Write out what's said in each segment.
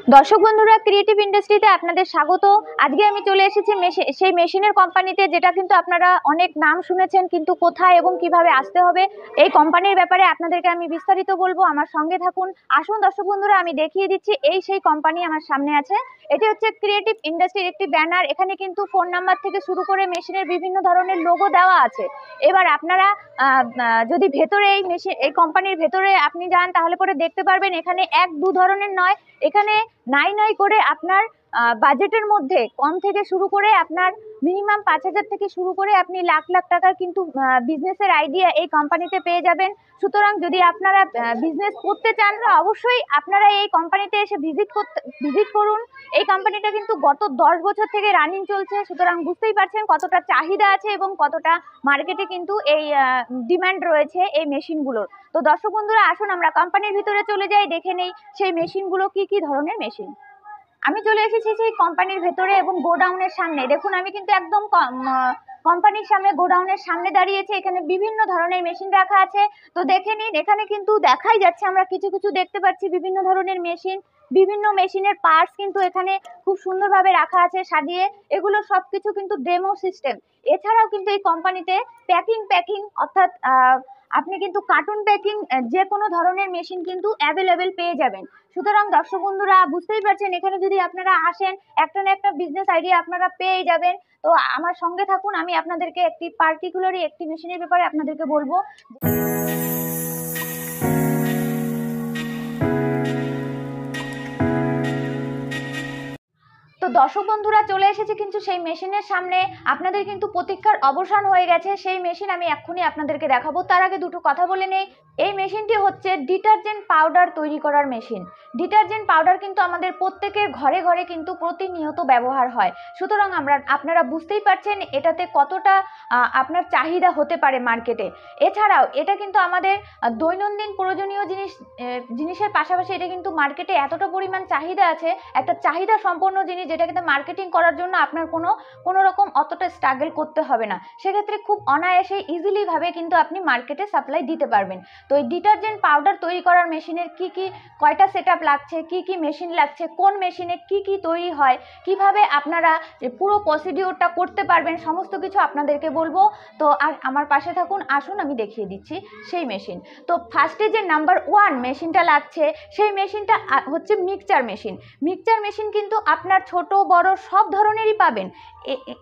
দর্শক বন্ধুরা, ক্রিয়েটিভ ইন্ডাস্ট্রিতে আপনাদের স্বাগত। আজকে আমি চলে এসেছি সেই মেশিনের কোম্পানিতে, যেটা কিন্তু আপনারা অনেক নাম শুনেছেন, কিন্তু কোথায় এবং কিভাবে আসতে হবে এই কোম্পানির ব্যাপারে আপনাদেরকে আমি বিস্তারিত বলবো। আমার সঙ্গে থাকুন। আসুন দর্শক বন্ধুরা, আমি দেখিয়ে দিচ্ছি। সেই কোম্পানি আমার সামনে আছে। এটি হচ্ছে ক্রিয়েটিভ ইন্ডাস্ট্রির একটি ব্যানার। এখানে কিন্তু ফোন নাম্বার থেকে শুরু করে মেশিনের বিভিন্ন ধরনের লোগো দেওয়া আছে। এবার আপনারা যদি ভেতরে এই কোম্পানির ভেতরে আপনি যান, তাহলে পরে দেখতে পারবেন এখানে এক দু ধরনের নয়, এখানে নাই নাই করে আপনার বাজেটের মধ্যে কম থেকে শুরু করে আপনার মিনিমাম 5,000 থেকে শুরু করে আপনি লাখ লাখ টাকার কিন্তু বিজনেসের আইডিয়া এই কোম্পানিতে পেয়ে যাবেন। সুতরাং যদি আপনারা বিজনেস করতে চান, অবশ্যই আপনারা এই কোম্পানিতে এসে ভিজিট করুন। এই কোম্পানিটা কিন্তু গত 10 বছর থেকে রানিং চলছে। সুতরাং বুঝতেই পারছেন কতটা চাহিদা আছে এবং কতটা মার্কেটে কিন্তু এই ডিমান্ড রয়েছে এই মেশিনগুলোর। তো দর্শক বন্ধুরা, আসুন আমরা কোম্পানির ভিতরে চলে যাই, দেখে নেই সেই মেশিনগুলো কি কি ধরনের মেশিন। আমি চলে এসেছি সেই কোম্পানির ভেতরে এবং গোডাউনের সামনে। দেখুন, আমি কিন্তু একদম কোম্পানির সামনে, গোডাউনের সামনে দাঁড়িয়েছি। এখানে বিভিন্ন ধরনের মেশিন রাখা আছে। তো দেখে নিন, এখানে কিন্তু দেখাই যাচ্ছে, আমরা কিছু কিছু দেখতে পাচ্ছি বিভিন্ন ধরনের মেশিন। বিভিন্ন মেশিনের পার্টস কিন্তু এখানে খুব সুন্দরভাবে রাখা আছে সাজিয়ে। এগুলো সবকিছু কিন্তু ডেমো সিস্টেম। এছাড়াও কিন্তু এই কোম্পানিতে প্যাকিং অর্থাৎ আপনি কিন্তু কার্টুন প্যাকিং যে কোনো ধরনের মেশিন কিন্তু অ্যাভেলেবেল পেয়ে যাবেন। সুতরাং দর্শক বন্ধুরা, বুঝতেই পারছেন এখানে যদি আপনারা আসেন, একটা না একটা বিজনেস আইডিয়া আপনারা পেয়ে যাবেন। তো আমার সঙ্গে থাকুন, আমি আপনাদেরকে পার্টিকুলারলি একটি মেশিনের ব্যাপারে আপনাদেরকে বলবো। তো দর্শক বন্ধুরা, চলে এসেছে কিন্তু সেই মেশিনের সামনে। আপনাদের কিন্তু প্রতীক্ষার অবসান হয়ে গেছে। সেই মেশিন আমি এক্ষুনি আপনাদেরকে দেখাবো। তার আগে দুটো কথা বলে নেই। এই মেশিনটি হচ্ছে ডিটারজেন্ট পাউডার তৈরি করার মেশিন। ডিটারজেন্ট পাউডার কিন্তু আমাদের প্রত্যেকের ঘরে ঘরে কিন্তু প্রতিনিয়ত ব্যবহার হয়। সুতরাং আপনারা বুঝতেই পারছেন এটাতে কতটা আপনার চাহিদা হতে পারে মার্কেটে। এছাড়াও এটা কিন্তু আমাদের দৈনন্দিন প্রয়োজনীয় জিনিসের পাশাপাশি এটা কিন্তু মার্কেটে এতটা পরিমাণ চাহিদা আছে, একটা চাহিদা সম্পন্ন জিনিস, যেটা কিন্তু মার্কেটিং করার জন্য আপনার কোনো রকম অতটা স্ট্রাগল করতে হবে না। সেক্ষেত্রে খুব অনায়াসে ইজিলি ভাবে কিন্তু আপনি মার্কেটে সাপ্লাই দিতে পারবেন। তো এই ডিটারজেন্ট পাউডার তৈরি করার মেশিনের কয়টা সেটআপ লাগছে, কি মেশিন লাগছে, কোন মেশিনে কি তৈরি হয়, কিভাবে আপনারা পুরো প্রসিডিওরটা করতে পারবেন, সমস্ত কিছু আপনাদেরকে বলবো। তো আর আমার পাশে থাকুন। আসুন আমি দেখিয়ে দিচ্ছি সেই মেশিন। তো ফার্স্টে যে নাম্বার 1 মেশিনটা লাগছে, সেই মেশিনটা হচ্ছে মিক্সচার মেশিন। মিক্সচার মেশিন কিন্তু আপনার ছোট বড় সব ধরনেরই পাবেন।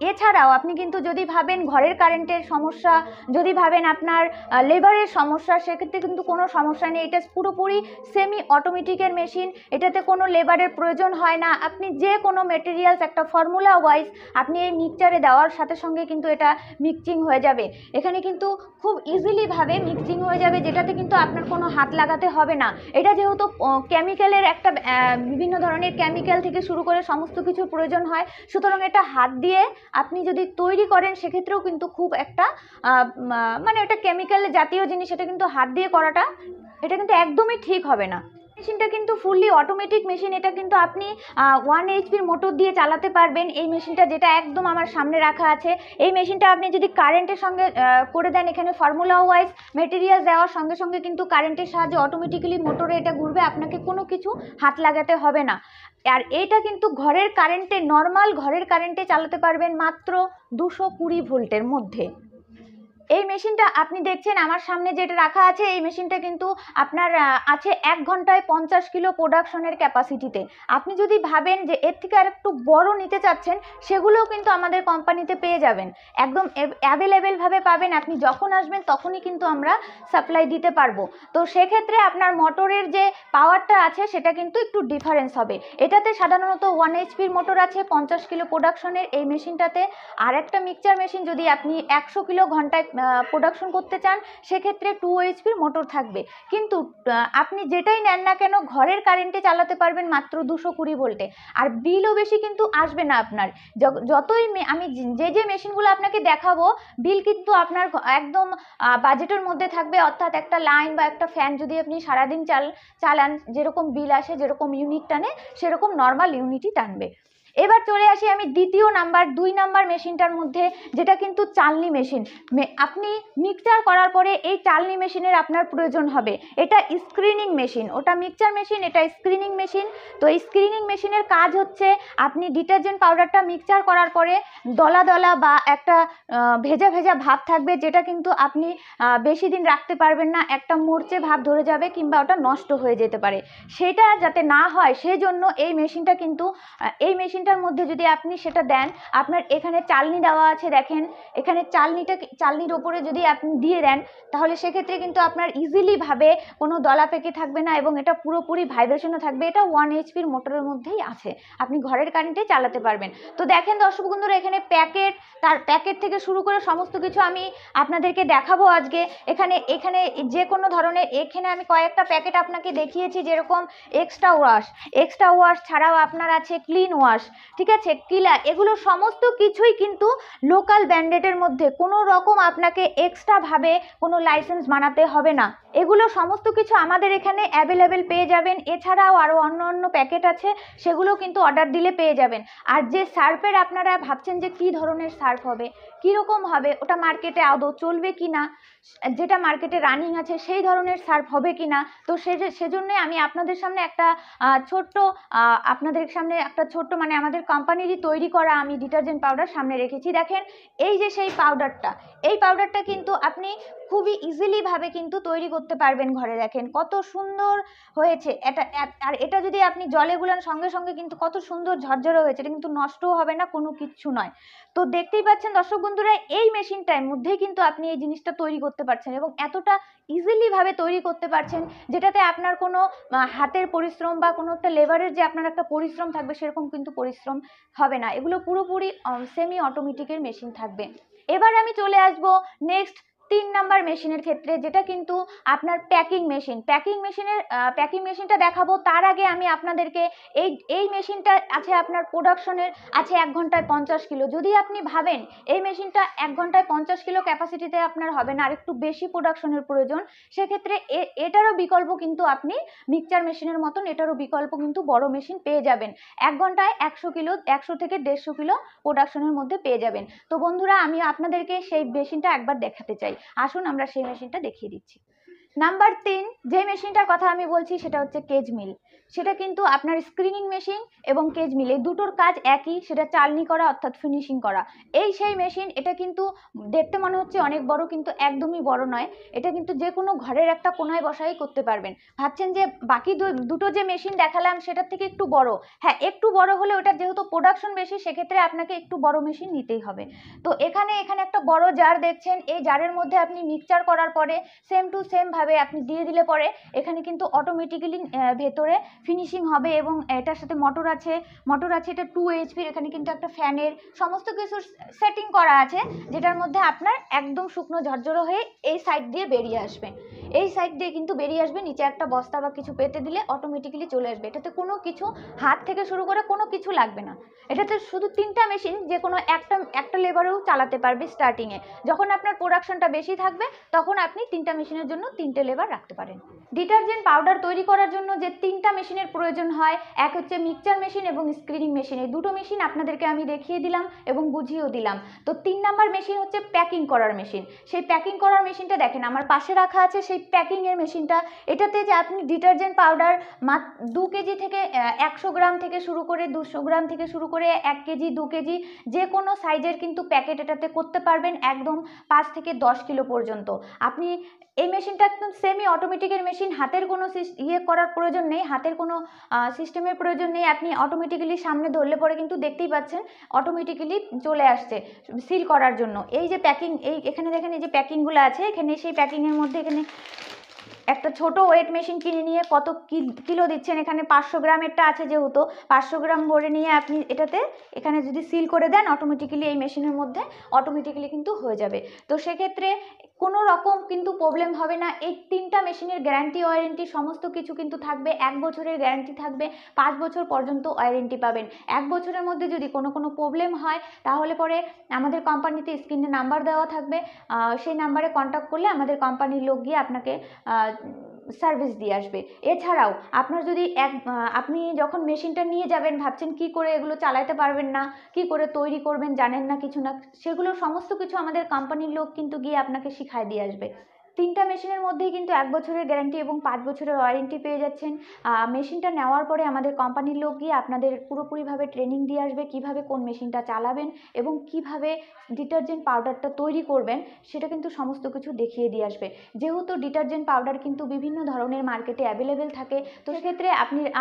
এছাড়াও আপনি কিন্তু যদি ভাবেন ঘরের কারেন্টের সমস্যা, যদি ভাবেন আপনার লেবারের সমস্যা, সেক্ষেত্রে কিন্তু কোনো সমস্যা নেই। এটা পুরোপুরি সেমি অটোমেটিকের মেশিন। এটাতে কোনো লেবারের প্রয়োজন হয় না। আপনি যে কোনো মেটেরিয়ালস একটা ফর্মুলা ওয়াইজ আপনি এই মিক্সচারে দেওয়ার সাথে সঙ্গে কিন্তু এটা মিক্সিং হয়ে যাবে। এখানে কিন্তু খুব ইজিলি ভাবে মিক্সিং হয়ে যাবে, যেটাতে কিন্তু আপনার কোনো হাত লাগাতে হবে না। এটা যেহেতু কেমিক্যালের একটা বিভিন্ন ধরনের কেমিক্যাল থেকে শুরু করে সমস্ত কিছুর প্রয়োজন হয়, সুতরাং এটা হাত দিয়ে আপনি যদি তৈরি করেন, সেক্ষেত্রেও কিন্তু খুব একটা মানে এটা কেমিক্যাল জাতীয় জিনিস, এটা কিন্তু হাত দিয়ে করাটা এটা কিন্তু একদমই ঠিক হবে না। মেশিনটা কিন্তু ফুললি অটোমেটিক মেশিন। এটা কিন্তু আপনি 1 এইচপির মোটর দিয়ে চালাতে পারবেন। এই মেশিনটা যেটা একদম আমার সামনে রাখা আছে, এই মেশিনটা আপনি যদি কারেন্টের সঙ্গে করে দেন, এখানে ফর্মুলা ওয়াইজ মেটেরিয়াল দেওয়ার সঙ্গে সঙ্গে কিন্তু কারেন্টের সাহায্যে অটোমেটিক্যালি মোটরে এটা ঘুরবে। আপনাকে কোনো কিছু হাত লাগাতে হবে না। আর এটা কিন্তু ঘরের কারেন্টে, নর্মাল ঘরের কারেন্টে চালাতে পারবেন মাত্র 220 ভোল্টের মধ্যে। এই মেশিনটা আপনি দেখছেন আমার সামনে যেটা রাখা আছে, এই মেশিনটা কিন্তু আপনার আছে 1 ঘন্টায় 50 কিলো প্রোডাকশনের ক্যাপাসিটিতে। আপনি যদি ভাবেন যে এর থেকে আর একটু বড় নিতে চাচ্ছেন, সেগুলোও কিন্তু আমাদের কোম্পানিতে পেয়ে যাবেন। একদম অ্যাভেলেবেল ভাবে পাবেন। আপনি যখন আসবেন তখনই কিন্তু আমরা সাপ্লাই দিতে পারবো। তো সেক্ষেত্রে আপনার মোটরের যে পাওয়ারটা আছে, সেটা কিন্তু একটু ডিফারেন্স হবে। এটাতে সাধারণত 1 এইচপির মোটর আছে 50 কিলো প্রোডাকশনের এই মেশিনটাতে। আর একটা মিক্সচার মেশিন যদি আপনি 100 কিলো ঘন্টায় প্রোডাকশন করতে চান, সেক্ষেত্রে 2 এইচপির মোটর থাকবে। কিন্তু আপনি যেটাই নেন না কেন, ঘরের কারেন্টে চালাতে পারবেন মাত্র 220 ভোল্টে। আর বিলও বেশি কিন্তু আসবে না আপনার। যতই আমি যে মেশিনগুলো আপনাকে দেখাবো, বিল কিন্তু আপনার একদম বাজেটের মধ্যে থাকবে। অর্থাৎ একটা লাইন বা একটা ফ্যান যদি আপনি সারাদিন চালান, যেরকম বিল আসে, যেরকম ইউনিট টানে, সেরকম নর্মাল ইউনিটই টানবে। এবার চলে আসি আমি দ্বিতীয় নাম্বার 2 নাম্বার মেশিনটার মধ্যে, যেটা কিন্তু চালনি মেশিন। আপনি মিক্সচার করার পরে এই চালনি মেশিনের আপনার প্রয়োজন হবে। এটা স্ক্রিনিং মেশিন, ওটা মিক্সচার মেশিন, এটা স্ক্রিনিং মেশিন। তো এই স্ক্রিনিং মেশিনের কাজ হচ্ছে আপনি ডিটারজেন্ট পাউডারটা মিক্সচার করার পরে দলা দলা বা একটা ভেজা ভেজা ভাব থাকবে, যেটা কিন্তু আপনি বেশি দিন রাখতে পারবেন না, একটা মরচে ভাব ধরে যাবে কিংবা ওটা নষ্ট হয়ে যেতে পারে। সেটা যাতে না হয় সেই জন্য এই মেশিনটা কিন্তু এই মেশিনটার মধ্যে যদি আপনি সেটা দেন, আপনার এখানে চালনি দেওয়া আছে, দেখেন এখানে চালনির ওপরে যদি আপনি দিয়ে দেন, তাহলে সেক্ষেত্রে কিন্তু আপনার ইজিলি ভাবে কোনো দলা পেকে থাকবে না এবং এটা পুরোপুরি ভাইব্রেশনও থাকবে। এটা 1 এইচপির মোটরের মধ্যেই আছে, আপনি ঘরের কারেন্টে চালাতে পারবেন। তো দেখেন দর্শক বন্ধুরা, এখানে প্যাকেট, তার প্যাকেট থেকে শুরু করে সমস্ত কিছু আমি আপনাদেরকে দেখাবো আজকে। এখানে যে কোনো ধরনের, এখানে আমি কয়েকটা প্যাকেট আপনাকে দেখিয়েছি, যেরকম এক্সট্রা ওয়াশ ছাড়াও আপনার আছে ক্লিন ওয়াশ, ঠিক আছে, কিলার, এগুলো সমস্ত কিছুই কিন্তু লোকাল ব্র্যান্ডেডের মধ্যে, কোনো রকম আপনাকে এক্সট্রা ভাবে কোনো লাইসেন্স বানাতে হবে না। এগুলো সমস্ত কিছু আমাদের এখানে অ্যাভেলেবেল পেয়ে যাবেন। এছাড়াও আরও অন্য প্যাকেট আছে, সেগুলো কিন্তু অর্ডার দিলে পেয়ে যাবেন। আর যে সার্ফের আপনারা ভাবছেন যে কী ধরনের সার্ফ হবে, কীরকম হবে, ওটা মার্কেটে আদৌ চলবে কি না, যেটা মার্কেটে রানিং আছে সেই ধরনের সার্ফ হবে কি না, তো সেজন্যই আমি আপনাদের সামনে একটা ছোট্ট মানে আমাদের কোম্পানিরই তৈরি করা আমি ডিটারজেন্ট পাউডার সামনে রেখেছি। দেখেন এই যে সেই পাউডারটা, এই পাউডারটা কিন্তু আপনি খুবই ইজিলি ভাবে কিন্তু তৈরি করতে পারবেন ঘরে। দেখেন কত সুন্দর হয়েছে এটা। আর এটা যদি আপনি জলে গুলান সঙ্গে সঙ্গে কিন্তু কত সুন্দর ঝরঝরে হয়েছে, এটা কিন্তু নষ্টও হবে না, কোনো কিচ্ছু নয়। তো দেখতেই পাচ্ছেন দর্শক বন্ধুরা, এই মেশিনটার মধ্যেই কিন্তু আপনি এই জিনিসটা তৈরি করতে পারছেন এবং এতটা ইজিলি ভাবে তৈরি করতে পারছেন, যেটাতে আপনার কোনো হাতের পরিশ্রম বা কোনো একটা লেবারের যে আপনার একটা পরিশ্রম থাকবে, সেরকম কিন্তু পরিশ্রম হবে না। এগুলো পুরোপুরি সেমি অটোমেটিকের মেশিন থাকবে। এবার আমি চলে আসবো নেক্সট 3 নাম্বার মেশিনের ক্ষেত্রে, যেটা কিন্তু আপনার প্যাকিং মেশিনটা দেখাবো। তার আগে আমি আপনাদেরকে এই মেশিনটা আছে আপনার প্রোডাকশনের আছে 1 ঘন্টায় 50 কিলো। যদি আপনি ভাবেন এই মেশিনটা 1 ঘন্টায় 50 কিলো ক্যাপাসিটিতে আপনার হবে না, আর একটু বেশি প্রোডাকশনের প্রয়োজন, সেক্ষেত্রে এটারও বিকল্প কিন্তু আপনি মিক্সচার মেশিনের মতন এটারও বিকল্প কিন্তু বড় মেশিন পেয়ে যাবেন। 1 ঘন্টায় 100 থেকে 150 কিলো প্রোডাকশনের মধ্যে পেয়ে যাবেন। তো বন্ধুরা, আমি আপনাদেরকে সেই মেশিনটা একবার দেখাতে চাই, আসুন আমরা সেই মেশিনটা দেখিয়ে দিচ্ছি। নাম্বার 3 যে মেশিনটার কথা আমি বলছি সেটা হচ্ছে কেজ মিল। সেটা কিন্তু আপনার স্ক্রিনিং মেশিন এবং কেজ মিল, এই দুটোর কাজ একই, সেটা চালনি করা অর্থাৎ ফিনিশিং করা। এই সেই মেশিন, এটা কিন্তু দেখতে মনে হচ্ছে অনেক বড়, কিন্তু একদমই বড় নয়। এটা কিন্তু যে কোনো ঘরের একটা কোনায় বসাই করতে পারবেন। ভাবছেন যে বাকি দুটো যে মেশিন দেখালাম সেটার থেকে একটু বড়, হ্যাঁ একটু বড় হলে ওটার যেহেতু প্রোডাকশন বেশি, সেক্ষেত্রে আপনাকে একটু বড় মেশিন নিতেই হবে। তো এখানে একটা বড় জার দেখছেন, এই জারের মধ্যে আপনি মিক্সচার করার পরে সেম টু সেম ভাবে আপনি দিয়ে দিলে পরে এখানে কিন্তু অটোমেটিক্যালি ভেতরে ফিনিশিং হবে এবং এটার সাথে মোটর আছে, এটা 2 এইচপির। এখানে কিন্তু একটা ফ্যানের সমস্ত কিছু সেটিং করা আছে, যেটার মধ্যে আপনার একদম শুকনো ঝরঝরে হয়ে এই সাইড দিয়ে বেরিয়ে আসবে, নিচে একটা বস্তা বা কিছু পেতে দিলে অটোমেটিক্যালি চলে আসবে। এটাতে কোনো কিছু হাত থেকে শুরু করে কোনো কিছু লাগবে না। এটাতে শুধু 3টা মেশিন, যে কোনো একটা লেবারেও চালাতে পারবে স্টার্টিংয়ে। যখন আপনার প্রোডাকশনটা বেশি থাকবে তখন আপনি 3টা মেশিনের জন্য 3টে লেবার রাখতে পারেন। ডিটারজেন্ট পাউডার তৈরি করার জন্য যে 3টা মেশিনের প্রয়োজন হয়, এক হচ্ছে মিক্সচার মেশিন এবং স্ক্রিনিং মেশিন। এই দুটো মেশিন আপনাদেরকে আমি দেখিয়ে দিলাম এবং বুঝিয়েও দিলাম। তো 3 নাম্বার মেশিন হচ্ছে প্যাকিং করার মেশিন। সেই প্যাকিং করার মেশিনটা দেখেন আমার পাশে রাখা আছে, সেই প্যাকিংয়ের মেশিনটা। এটাতে যে আপনি ডিটারজেন্ট পাউডার 2 কেজি থেকে 100 গ্রাম থেকে শুরু করে 200 গ্রাম থেকে শুরু করে 1 কেজি 2 কেজি যে কোনো সাইজের কিন্তু প্যাকেট এটাতে করতে পারবেন, একদম 5 থেকে 10 কিলো পর্যন্ত। আপনি এই মেশিনটা একদম সেমি অটোমেটিকের মেশিন, হাতের কোনো করার প্রয়োজন নেই, হাতের কোনো সিস্টেমের প্রয়োজন নেই। আপনি অটোমেটিক্যালি সামনে ধরলে পরে কিন্তু দেখতেই পাচ্ছেন অটোমেটিক্যালি চলে আসছে সিল করার জন্য। এই যে প্যাকিং, এখানে দেখেন এই যে প্যাকিংগুলো আছে, এখানে সেই প্যাকিংয়ের মধ্যে এখানে একটা ছোট ওয়েট মেশিন কিনে নিয়ে কত কিলো দিচ্ছেন, এখানে 500 গ্রামেরটা আছে, যেহেতু 500 গ্রাম ভরে নিয়ে আপনি এখানে যদি সিল করে দেন, অটোমেটিক্যালি এই মেশিনের মধ্যে অটোমেটিক্যালি কিন্তু হয়ে যাবে। তো সেক্ষেত্রে কোনো রকম কিন্তু প্রবলেম হবে না। এই 3টা মেশিনের গ্যারান্টি ওয়ারেন্টি সমস্ত কিছু কিন্তু থাকবে, 1 বছরের গ্যারান্টি থাকবে, 5 বছর পর্যন্ত ওয়ারেন্টি পাবেন। 1 বছরের মধ্যে যদি কোনো প্রবলেম হয়, তাহলে পরে আমাদের কোম্পানিতে স্ক্রিনে নাম্বার দেওয়া থাকবে, সেই নাম্বারে কন্ট্যাক্ট করলে আমাদের কোম্পানির লোক গিয়ে আপনাকে সার্ভিস দিয়ে আসবে। এছাড়াও আপনার যদি আপনি যখন মেশিনটা নিয়ে যাবেন ভাবছেন কি করে এগুলো চালাতে পারবেন না, কি করে তৈরি করবেন জানেন না কিছু না, সেগুলো সমস্ত কিছু আমাদের কোম্পানির লোক কিন্তু গিয়ে আপনাকে শিখায় দিয়ে আসবে। 3টা মেশিনের মধ্যেই কিন্তু 1 বছরের গ্যারান্টি এবং 5 বছরের ওয়ারেন্টি পেয়ে যাচ্ছেন। মেশিনটা নেওয়ার পরে আমাদের কোম্পানির লোক গিয়ে আপনাদের পুরোপুরিভাবে ট্রেনিং দিয়ে আসবে কিভাবে কোন মেশিনটা চালাবেন এবং কিভাবে ডিটারজেন্ট পাউডারটা তৈরি করবেন, সেটা কিন্তু সমস্ত কিছু দেখিয়ে দিয়ে আসবে। যেহেতু ডিটারজেন্ট পাউডার কিন্তু বিভিন্ন ধরনের মার্কেটে অ্যাভেলেবেল থাকে, তো সেক্ষেত্রে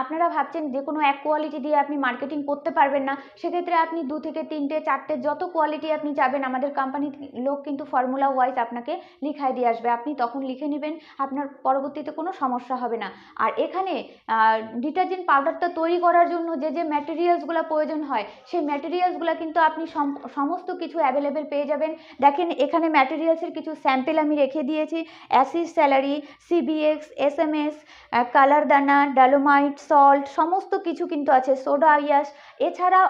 আপনারা ভাবছেন যে কোনো এক কোয়ালিটি দিয়ে আপনি মার্কেটিং করতে পারবেন না, সেক্ষেত্রে আপনি 2 থেকে 3টে 4টে যত কোয়ালিটি আপনি চাবেন আমাদের কোম্পানির লোক কিন্তু ফর্মুলা ওয়াইজ আপনাকে লিখায় দিয়ে আসবে। আপনি তখন লিখে নেবেন, আপনার পরবর্তীতে কোনো সমস্যা হবে না। আর এখানে ডিটারজেন্ট পাউডারটা তৈরি করার জন্য যে ম্যাটেরিয়ালসগুলো প্রয়োজন হয়, সেই ম্যাটেরিয়ালসগুলো কিন্তু আপনি সমস্ত কিছু অ্যাভেলেবেল পেয়ে যাবেন। দেখেন এখানে ম্যাটেরিয়ালসের কিছু স্যাম্পেল আমি রেখে দিয়েছি। Acid salary, CBX, SMS, colour দানা, ডালোমাইট, সল্ট সমস্ত কিছু কিন্তু আছে, সোডা আইয়াস। এছাড়াও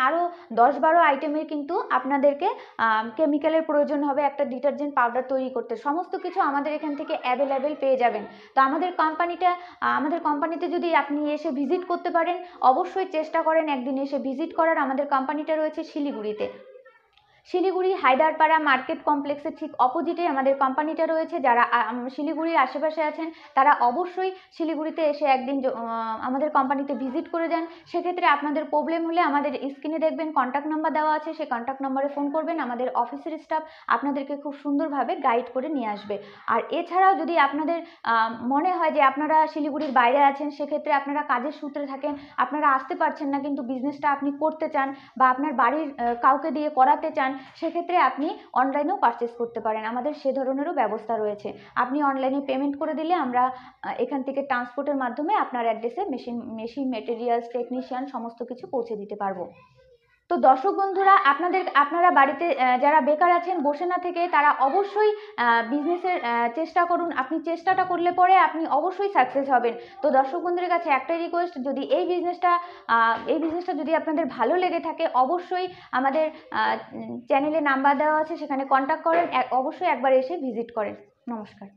আরও 10-12 আইটেমের কিন্তু আপনাদেরকে কেমিক্যালের প্রয়োজন হবে একটা ডিটারজেন্ট পাউডার তৈরি করতে। সমস্ত কিছু আমাদের এখান থেকে অ্যাভেলেবেল পেয়ে যাবেন। তো আমাদের কোম্পানিতে যদি আপনি এসে ভিজিট করতে পারেন, অবশ্যই চেষ্টা করেন একদিন এসে ভিজিট করার। আমাদের কোম্পানিটা রয়েছে শিলিগুড়িতে। শিলিগুড়ি হায়দারপাড়া মার্কেট কমপ্লেক্সের ঠিক অপোজিটে আমাদের কোম্পানিটা রয়েছে। যারা শিলিগুড়ির আশেপাশে আছেন তারা অবশ্যই শিলিগুড়িতে এসে একদিন আমাদের কোম্পানিতে ভিজিট করে যান। সেক্ষেত্রে আপনাদের প্রবলেম হলে আমাদের স্ক্রিনে দেখবেন কন্ট্যাক্ট নাম্বার দেওয়া আছে, সেই কন্ট্যাক্ট নাম্বারে ফোন করবেন, আমাদের অফিসের স্টাফ আপনাদেরকে খুব সুন্দরভাবে গাইড করে নিয়ে আসবে। আর এছাড়াও যদি আপনাদের মনে হয় যে আপনারা শিলিগুড়ির বাইরে আছেন, সেক্ষেত্রে আপনারা কাজের সূত্রে থাকেন, আপনারা আসতে পারছেন না কিন্তু বিজনেসটা আপনি করতে চান বা আপনার বাড়ির কাউকে দিয়ে করাতে চান, সেক্ষেত্রে আপনি অনলাইনেও পারচেস করতে পারেন। আমাদের সে ধরনেরও ব্যবস্থা রয়েছে। আপনি অনলাইনে পেমেন্ট করে দিলে আমরা এখান থেকে ট্রান্সপোর্টের মাধ্যমে আপনার অ্যাড্রেসে মেশিন মেটেরিয়ালস, টেকনিশিয়ান সমস্ত কিছু পৌঁছে দিতে পারবো। তো দর্শক বন্ধুরা, আপনারা বাড়িতে যারা বেকার আছেন বসে না থেকে তারা অবশ্যই বিজনেসের চেষ্টা করুন। আপনি চেষ্টাটা করলে পরে আপনি অবশ্যই সাকসেস হবেন। তো দর্শক বন্ধুদের কাছে একটাই রিকোয়েস্ট, যদি এই বিজনেসটা যদি আপনাদের ভালো লেগে থাকে অবশ্যই আমাদের চ্যানেলে নাম্বার দেওয়া আছে, সেখানে কন্ট্যাক্ট করেন, অবশ্যই একবার এসে ভিজিট করেন। নমস্কার।